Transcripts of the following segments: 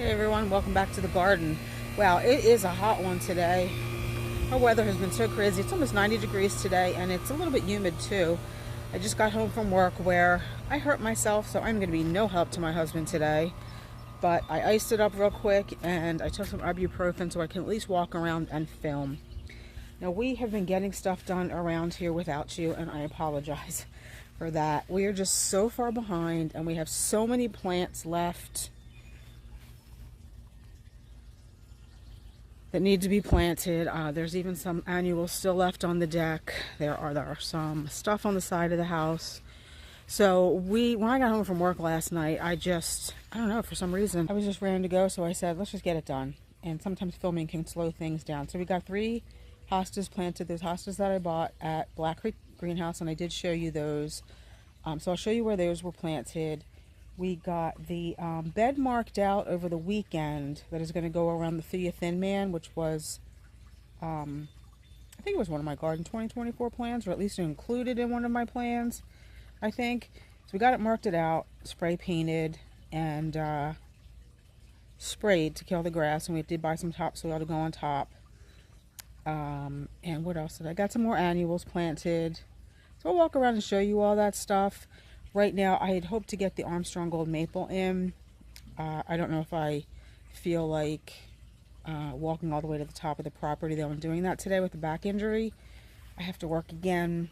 Hey everyone, welcome back to the garden. Wow, it is a hot one today. Our weather has been so crazy. It's almost 90 degrees today and it's a little bit humid too. I just got home from work where I hurt myself, so I'm going to be no help to my husband today. But I iced it up real quick and I took some ibuprofen so I can at least walk around and film. Now we have been getting stuff done around here without you, and I apologize for that. We are just so far behind and we have so many plants left that need to be planted. There's even some annuals still left on the deck. There are some stuff on the side of the house. So when I got home from work last night, I don't know, for some reason, I was just ready to go. So I said, let's just get it done. And sometimes filming can slow things down. So we got 3 hostas planted. Those hostas that I bought at Black Creek Greenhouse, and I did show you those. So I'll show you where those were planted. We got the bed marked out over the weekend that is going to go around the Thea Thin Man, which was, I think it was one of my Garden 2024 plans, or at least included in one of my plans, I think. So we got it marked out, spray painted, and sprayed to kill the grass, and we did buy some topsoil to go on top. And what else did I got? Some more annuals planted. So I'll walk around and show you all that stuff. Right now, I had hoped to get the Armstrong Gold Maple in. I don't know if I feel like walking all the way to the top of the property, though I'm doing that today with the back injury. I have to work again.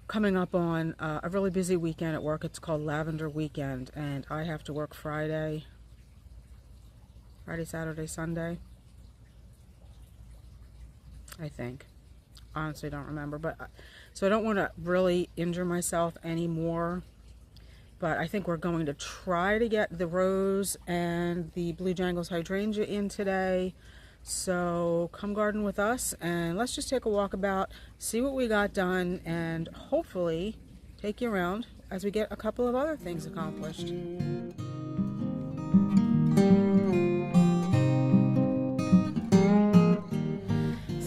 Coming up on a really busy weekend at work. It's called Lavender Weekend, and I have to work Friday, Saturday, Sunday, I think. Honestly, don't remember, but so I don't want to really injure myself anymore, but I think we're going to try to get the rose and the Blue Jangles hydrangea in today. So come garden with us and let's just take a walk about, see what we got done, and hopefully take you around as we get a couple of other things accomplished.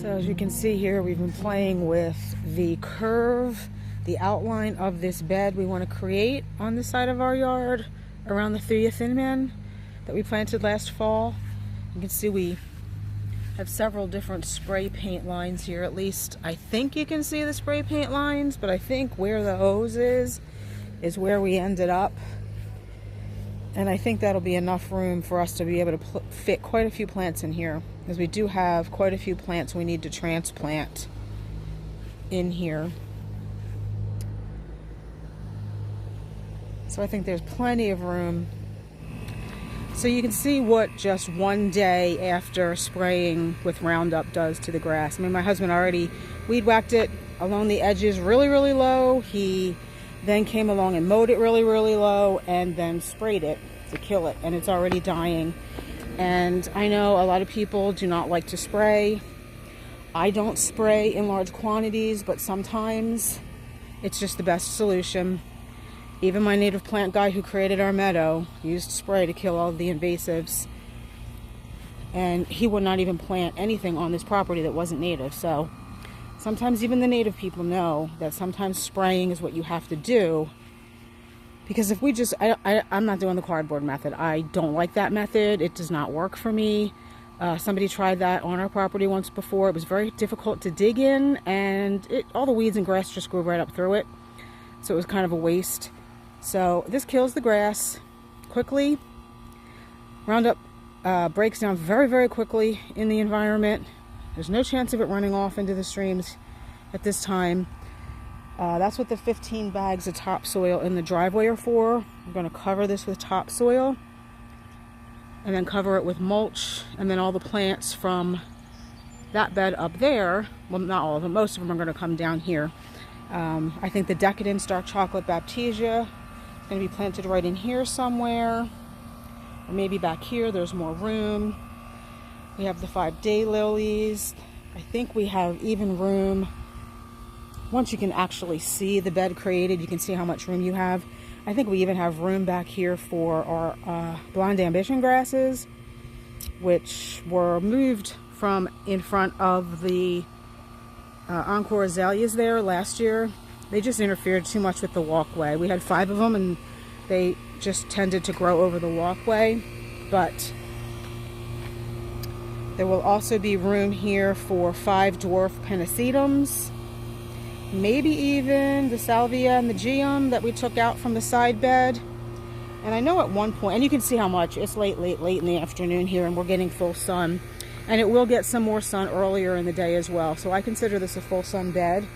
So as you can see here, we've been playing with the curve, the outline of this bed we want to create on the side of our yard around the Thea Thin Man that we planted last fall. You can see we have several different spray paint lines here. At least I think you can see the spray paint lines, but I think where the hose is where we ended up. And I think that'll be enough room for us to be able to fit quite a few plants in here, because we do have quite a few plants we need to transplant in here. So I think there's plenty of room. So you can see what just one day after spraying with Roundup does to the grass. I mean, my husband already weed whacked it along the edges really, really low. He then came along and mowed it really, really low and then sprayed it to kill it, and it's already dying. And I know a lot of people do not like to spray. I don't spray in large quantities, but sometimes it's just the best solution. Even my native plant guy who created our meadow used spray to kill all the invasives, and he would not even plant anything on this property that wasn't native. So sometimes even the native people know that sometimes spraying is what you have to do, because if we just, I'm not doing the cardboard method. I don't like that method. It does not work for me. Somebody tried that on our property once before. It was very difficult to dig in, and all the weeds and grass just grew right up through it. So it was kind of a waste. So this kills the grass quickly. Roundup breaks down very, very quickly in the environment. There's no chance of it running off into the streams at this time. That's what the 15 bags of topsoil in the driveway are for. We're going to cover this with topsoil and then cover it with mulch, and then all the plants from that bed up there, well, not all of them, most of them are going to come down here. I think the Decadence Dark Chocolate Baptisia is going to be planted right in here somewhere, or maybe back here. There's more room. We have the 5-day lilies. I think we have even room. Once you can actually see the bed created, you can see how much room you have. I think we even have room back here for our Blonde Ambition grasses, which were moved from in front of the Encore azaleas there last year. They just interfered too much with the walkway. We had 5 of them, and they just tended to grow over the walkway. But there will also be room here for 5 dwarf pennisetums, maybe even the salvia and the geum that we took out from the side bed. And I know at one point, and you can see how much, it's late in the afternoon here, and we're getting full sun. And it will get some more sun earlier in the day as well. So I consider this a full sun bed.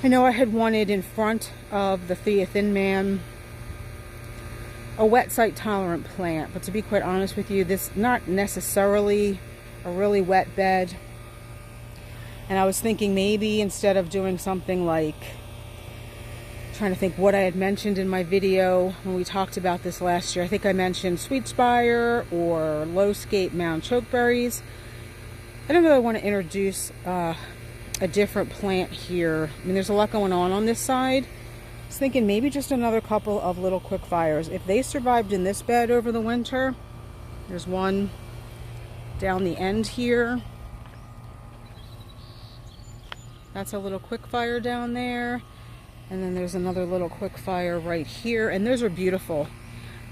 I know I had wanted in front of the Thea Thin Man a wet site tolerant plant, but to be quite honest with you, this is not necessarily a really wet bed. And I was thinking maybe instead of doing something like, trying to think what I had mentioned in my video when we talked about this last year. I think I mentioned sweet spire or low scape mound chokeberries. I don't really want to introduce a different plant here. I mean, there's a lot going on this side. I was thinking maybe just another couple of little quick fires. If they survived in this bed over the winter, there's one down the end here. That's a little quick fire down there. And then there's another little quick fire right here. And those are beautiful.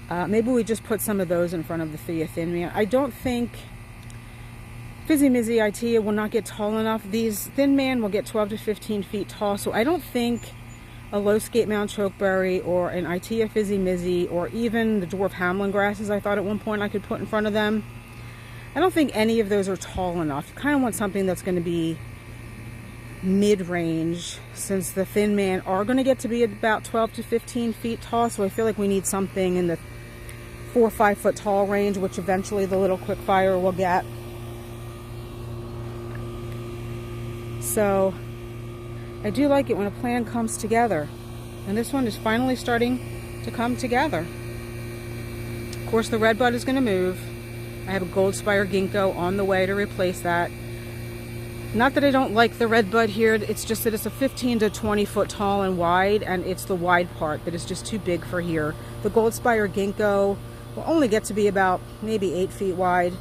Maybe we just put some of those in front of the Thea Thin Man. I don't think Fizzy Mizzy Itea will not get tall enough. These Thin Man will get 12 to 15 feet tall. So I don't think a low scape mound chokeberry or an Itea Fizzy Mizzy or even the dwarf Hamlin grasses I thought at one point I could put in front of them. I don't think any of those are tall enough. You kind of want something that's going to be mid-range, since the Thin Man are going to get to be about 12 to 15 feet tall, so I feel like we need something in the 4 or 5 foot tall range, which eventually the little quick fire will get. So I do like it when a plan comes together, and this one is finally starting to come together. Of course, the red bud is going to move. I have a gold spire ginkgo on the way to replace that. Not that I don't like the red bud here, it's just that it's a 15 to 20 foot tall and wide, and it's the wide part that is just too big for here. The gold spire ginkgo will only get to be about maybe 8 feet wide.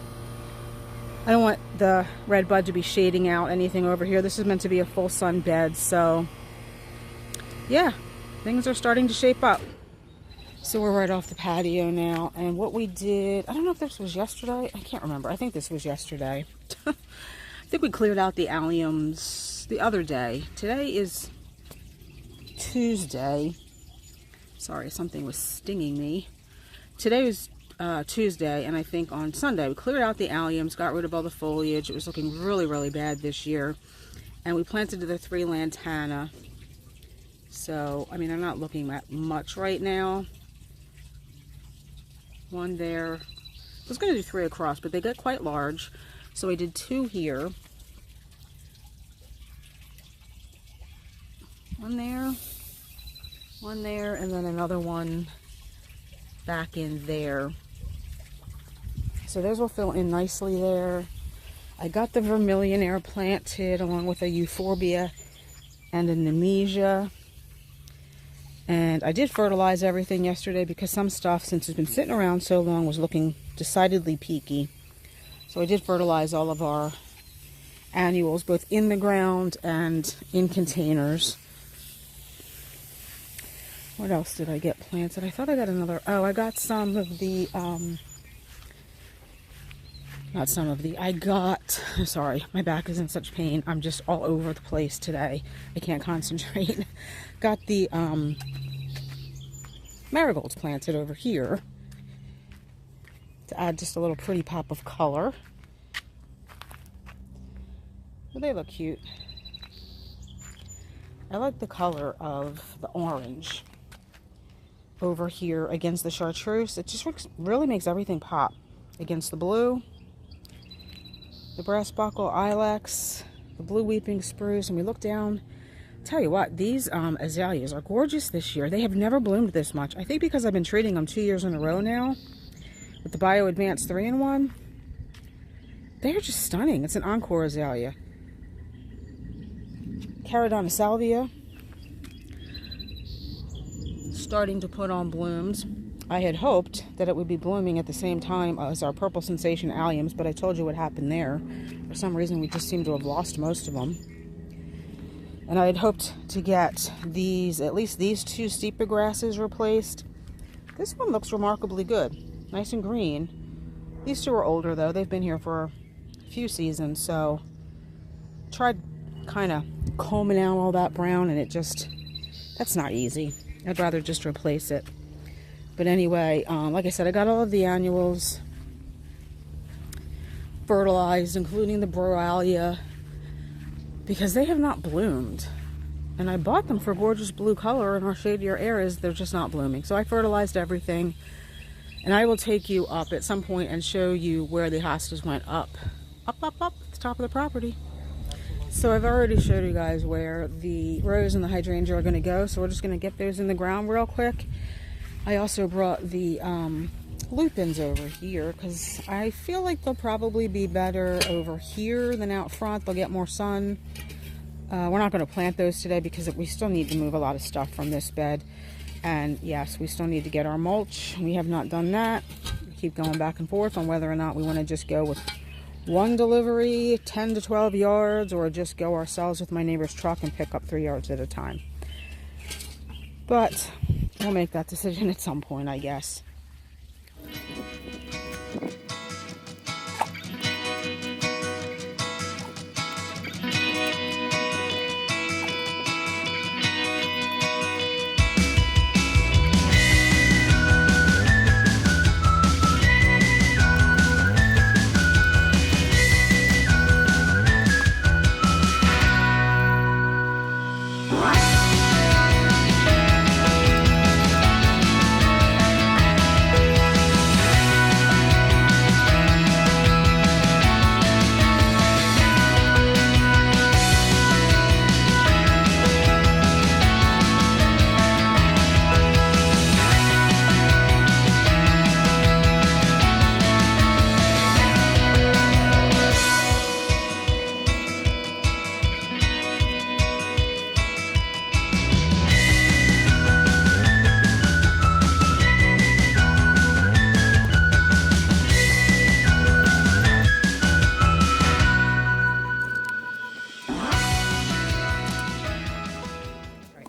I don't want the red bud to be shading out anything over here. This is meant to be a full sun bed, so yeah, things are starting to shape up. So we're right off the patio now, and what we did, I don't know if this was yesterday, I can't remember, I think this was yesterday. I think we cleared out the alliums the other day. Today is Tuesday. Sorry, something was stinging me. Today was Tuesday, and I think on Sunday we cleared out the alliums, got rid of all the foliage. It was looking really, really bad this year. And we planted the 3 lantana. So, I mean, they're not looking that much right now. One there. I was going to do 3 across, but they get quite large. So I did 2 here. One there, and then another one back in there. So those will fill in nicely there. I got the vermillionaire planted along with a euphorbia and a nemesia. And I did fertilize everything yesterday because some stuff, since it's been sitting around so long, was looking decidedly peaky. So I did fertilize all of our annuals, both in the ground and in containers. What else did I get planted? I thought I got another, oh, I got some of the, sorry, my back is in such pain. I'm just all over the place today. I can't concentrate. Got the marigolds planted over here to add just a little pretty pop of color. Well, they look cute. I like the color of the orange over here against the chartreuse. It just really makes everything pop against the blue, the brass buckle ilex, the blue weeping spruce. And we look down, I'll tell you what, these azaleas are gorgeous this year. They have never bloomed this much. I think because I've been treating them 2 years in a row now with the Bio Advanced 3-in-1. They're just stunning. It's an encore azalea. Caradonna salvia, starting to put on blooms. I had hoped that it would be blooming at the same time as our purple sensation alliums, but I told you what happened there. For some reason, we just seem to have lost most of them. And I had hoped to get these, at least these 2 steeper grasses replaced. This one looks remarkably good. Nice and green. These two are older though. They've been here for a few seasons, so tried kind of combing out all that brown, and that's not easy. I'd rather just replace it. But anyway, like I said, I got all of the annuals fertilized, including the Broalia, because they have not bloomed. And I bought them for gorgeous blue color in our shadier areas. They're just not blooming. So I fertilized everything. And I will take you up at some point and show you where the hostas went up at the top of the property. So I've already showed you guys where the rose and the hydrangea are going to go. So we're just going to get those in the ground real quick. I also brought the lupins over here because I feel like they'll probably be better over here than out front. They'll get more sun. We're not going to plant those today because we still need to move a lot of stuff from this bed. And yes, we still need to get our mulch. We have not done that. We keep going back and forth on whether or not we want to just go with one delivery, 10 to 12 yards, or just go ourselves with my neighbor's truck and pick up 3 yards at a time. But we'll make that decision at some point, I guess.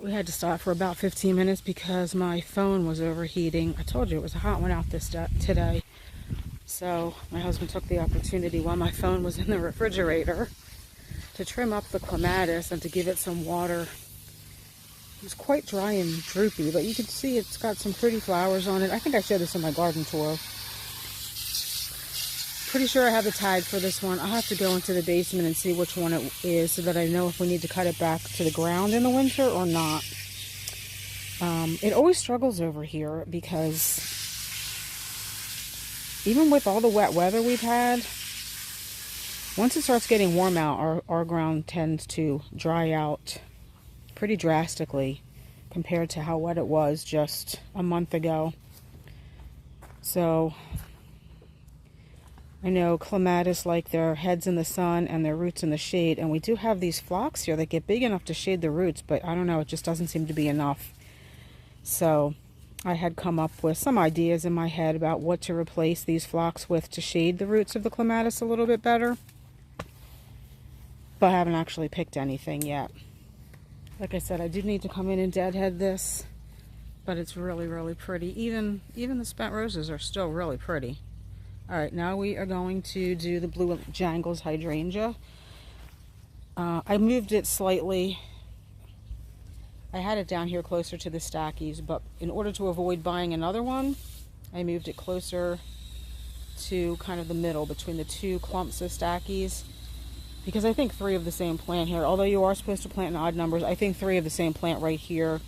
We had to stop for about 15 minutes because my phone was overheating. I told you it was a hot one out today. So my husband took the opportunity while my phone was in the refrigerator to trim up the clematis and to give it some water. It was quite dry and droopy, but you can see it's got some pretty flowers on it. I think I showed this on my garden tour. Pretty sure I have the tag for this one. I'll have to go into the basement and see which one it is so that I know if we need to cut it back to the ground in the winter or not. It always struggles over here because even with all the wet weather we've had, once it starts getting warm out, our ground tends to dry out pretty drastically compared to how wet it was just a month ago. So I know clematis like their heads in the sun and their roots in the shade, and we do have these phlox here that get big enough to shade the roots, but I don't know, it just doesn't seem to be enough. So I had come up with some ideas in my head about what to replace these phlox with to shade the roots of the clematis a little bit better, but I haven't actually picked anything yet. Like I said, I do need to come in and deadhead this, but it's really, really pretty. Even the spent roses are still really pretty. Alright, now we are going to do the Blue Jangles hydrangea. I moved it slightly. I had it down here closer to the stackies, but in order to avoid buying another one, I moved it closer to kind of the middle between the two clumps of stackies. Because I think 3 of the same plant here, although you are supposed to plant in odd numbers, I think 3 of the same plant right here.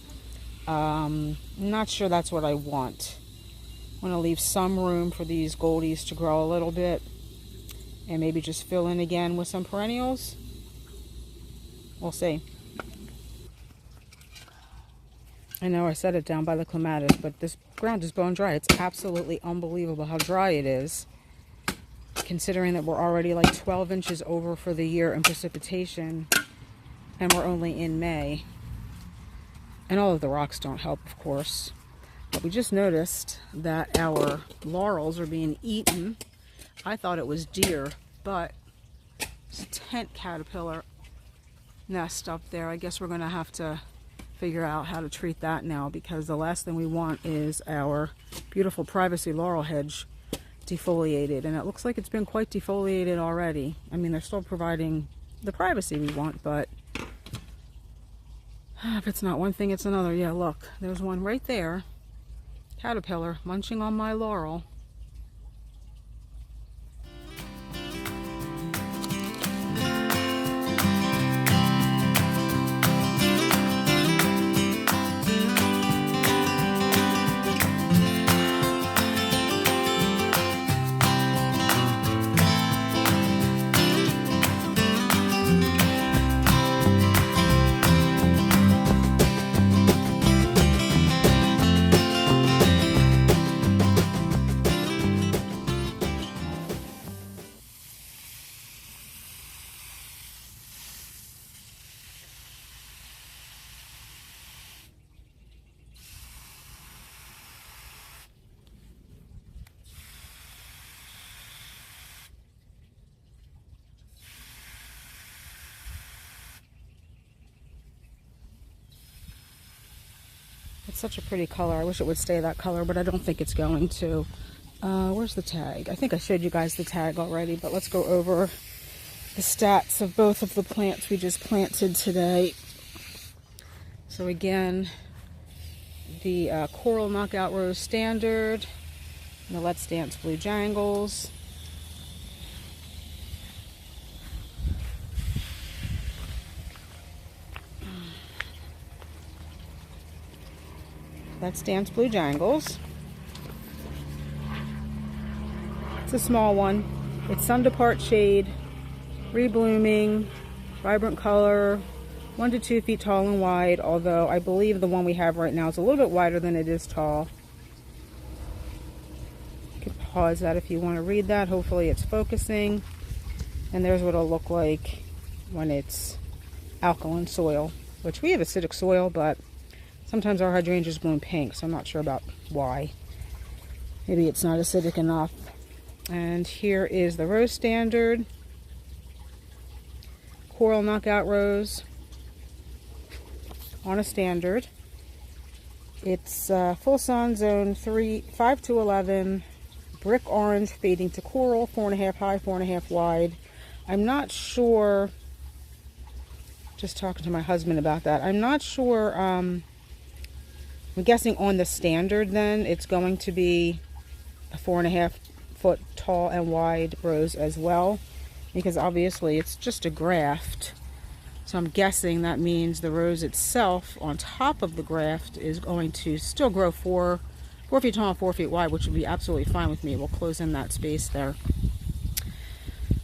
Not sure that's what I want. I want to leave some room for these goldies to grow a little bit and maybe just fill in again with some perennials. We'll see. I know I set it down by the clematis, but this ground is bone dry. It's absolutely unbelievable how dry it is, considering that we're already like 12 inches over for the year in precipitation, and we're only in May. And all of the rocks don't help, of course. But we just noticed that our laurels are being eaten. I thought it was deer, but it's a tent caterpillar nest up there. I guess we're going to have to figure out how to treat that now, because the last thing we want is our beautiful privacy laurel hedge defoliated, and it looks like it's been quite defoliated already. I mean, they're still providing the privacy we want, but if it's not one thing, it's another. Yeah, look, there's one right there. Caterpillar munching on my laurel. It's such a pretty color. I wish it would stay that color, but I don't think it's going to. Where's the tag? I think I showed you guys the tag already, but let's go over the stats of both of the plants we just planted today. So again, the Coral Knockout Rose Standard, and the Let's Dance Blue Jangles. Let's Dance Blue Jangles. It's a small one. It's sun to part shade, reblooming, vibrant color, 1 to 2 feet tall and wide, although I believe the one we have right now is a little bit wider than it is tall. You can pause that if you want to read that. Hopefully it's focusing. And there's what it'll look like when it's alkaline soil, which we have acidic soil, but sometimes our hydrangeas bloom pink, so I'm not sure about why. Maybe it's not acidic enough. And here is the Rose Standard, Coral Knockout Rose on a standard. It's full sun, zone 5 to 11, brick orange fading to coral, 4.5 high, 4.5 wide. I'm not sure, just talking to my husband about that, I'm not sure. I'm guessing on the standard then it's going to be a 4.5 foot tall and wide rose as well, because obviously it's just a graft. So I'm guessing that means the rose itself on top of the graft is going to still grow 4 feet tall and 4 feet wide, which would be absolutely fine with me. We'll close in that space there.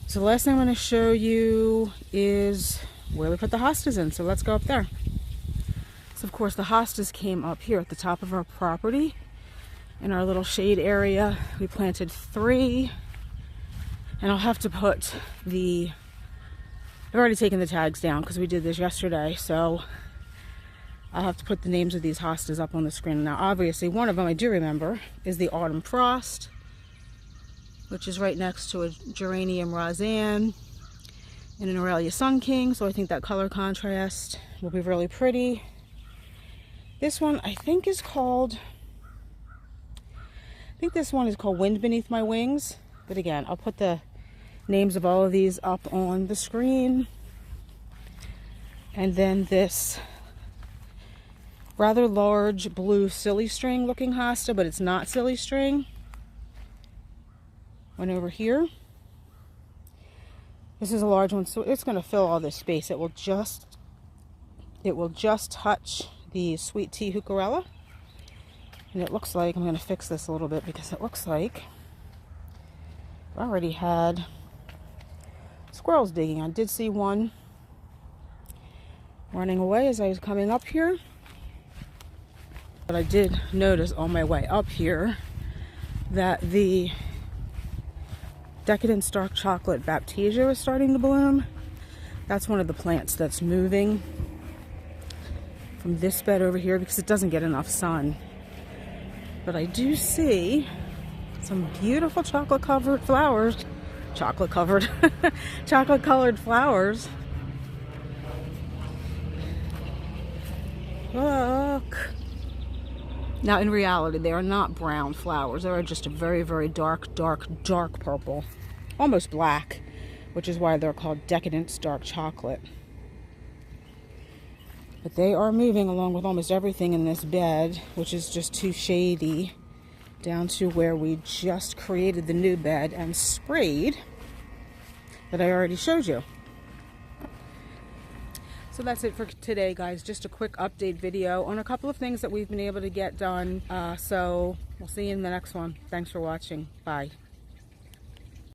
So the last thing I'm going to show you is where we put the hostas in. So let's go up there. So of course the hostas came up here at the top of our property in our little shade area. We planted 3, and I'll have to put I've already taken the tags down because we did this yesterday, so I'll have to put the names of these hostas up on the screen. Now obviously one of them I do remember is the Autumn Frost, which is right next to a Geranium Roseanne and an Aurelia Sun King, so I think that color contrast will be really pretty. This one I think is called, this one is called Wind Beneath My Wings. But again, I'll put the names of all of these up on the screen. And then this rather large blue silly string looking hosta, but it's not silly string. One over here. This is a large one, so it's going to fill all this space. It will just touch the sweet tea heucherella. And it looks like, I'm going to fix this a little bit because it looks like I already had squirrels digging. I did see one running away as I was coming up here. But I did notice on my way up here that the Decadent Dark Chocolate Baptisia is starting to bloom. That's one of the plants that's moving from this bed over here because it doesn't get enough sun. But I do see some beautiful chocolate colored flowers. Chocolate colored flowers. Look. Now, in reality, they are not brown flowers. They are just a very, very dark, dark, dark purple. Almost black, which is why they're called Decadence Dark Chocolate. But they are moving along with almost everything in this bed, which is just too shady, down to where we just created the new bed and sprayed that I already showed you. So that's it for today, guys. Just a quick update video on a couple of things that we've been able to get done. So we'll see you in the next one. Thanks for watching. Bye.